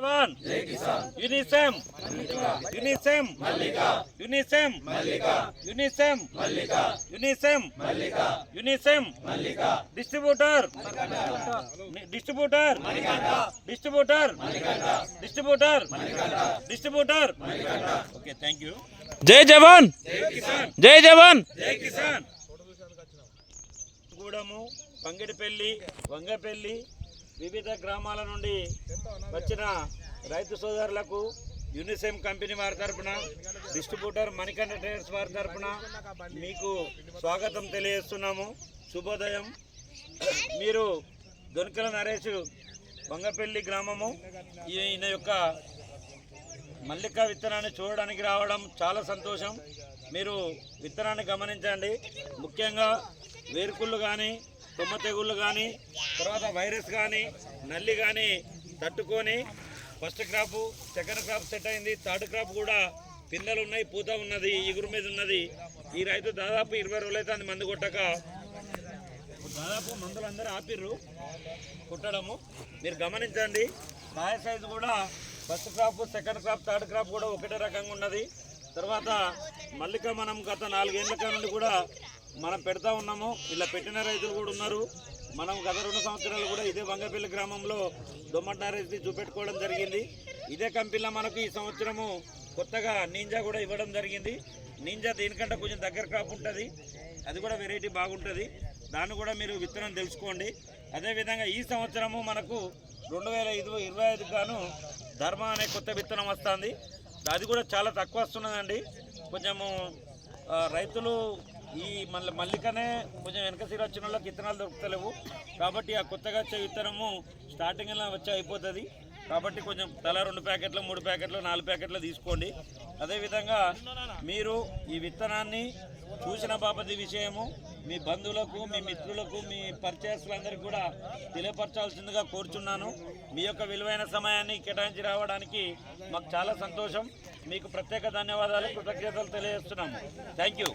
Jawan Unisem Unisem Unisem Unisem Unisem Unisem distributor distributor distributor distributor distributor okay thank you. జై జవాన్ జై జవాన్ జై కిసాన్. గూడెము, పంగిడిపల్లి, వంగపల్లి వివిధ గ్రామాల నుండి వచ్చిన రైతు సోదరులకు యూనిసెమ్ కంపెనీ వారి తరఫున, డిస్ట్రిబ్యూటర్ మణికంఠ ట్రేడర్స్ వారి తరఫున మీకు స్వాగతం తెలియజేస్తున్నాము. శుభోదయం. మీరు దొనకల నరేష్ వంగపల్లి గ్రామము. ఈయన యొక్క మల్లిక విత్తనాన్ని చూడడానికి రావడం చాలా సంతోషం. మీరు విత్తనాన్ని గమనించండి. ముఖ్యంగా వేరుకుళ్ళు కానీ, కొమ్మ తెగుళ్ళు కానీ, తర్వాత వైరస్ కానీ, నల్లి కానీ తట్టుకొని first crop, second crop set అయింది. థర్డ్ క్రాప్ కూడా పిందెలు ఉన్నాయి, పూత ఉన్నది, ఇగురు మీద ఉన్నది. ఈ రైతు దాదాపు 20 రోజులు అయితే మందు కొట్టక దాదాపు మందులు అందరూ ఆపిర్రు కుట్టడము. మీరు గమనించండి. కాయ సైజు కూడా first crop, second crop, third crop కూడా ఒకటే రకంగా ఉన్నది. తర్వాత మల్లిక మనం గత 4 ఏళ్ళ నుండి కూడా మనం పెడతా ఉన్నాము. ఇలా పెట్టిన రైతులు కూడా ఉన్నారు. మనం గత 2 సంవత్సరాలు కూడా ఇదే వంగపల్లి గ్రామంలో దొమ్మట నరేష్ని చూపెట్టుకోవడం జరిగింది. ఇదే కంపెనీలో మనకు ఈ సంవత్సరము కొత్తగా నింజా కూడా ఇవ్వడం జరిగింది. నింజా దీనికంటే కొంచెం దగ్గర క్రాప్ ఉంటుంది, అది కూడా వెరైటీ బాగుంటుంది. దాన్ని కూడా మీరు విత్తనం తెలుసుకోండి. అదేవిధంగా ఈ సంవత్సరము మనకు 2025 గాను ధర్మ అనే కొత్త విత్తనం వస్తుంది. అది కూడా చాలా తక్కువ వస్తున్నదండి. కొంచెము రైతులు ఈ మల్లికనే కొంచెం వెనక సీర వచ్చిన వాళ్ళకి విత్తనాలు దొరుకుతలేవు. కాబట్టి ఆ కొత్తగా వచ్చే విత్తనము స్టార్టింగ్లో వచ్చి అయిపోతుంది. కాబట్టి కొంచెం తల 2 ప్యాకెట్లు, 3 ప్యాకెట్లు, 4 ప్యాకెట్లు తీసుకోండి. అదేవిధంగా మీరు ఈ విత్తనాన్ని చూసిన బాపతి విషయము మీ బంధువులకు, మీ మిత్రులకు, మీ పరిచయస్తులందరికీ కూడా తెలియపరచాల్సిందిగా కోరుచున్నాను. మీ యొక్క విలువైన సమయాన్ని కేటాయించి రావడానికి మాకు చాలా సంతోషం. మీకు ప్రత్యేక ధన్యవాదాలు, కృతజ్ఞతలు తెలియజేస్తున్నాము. Thank you.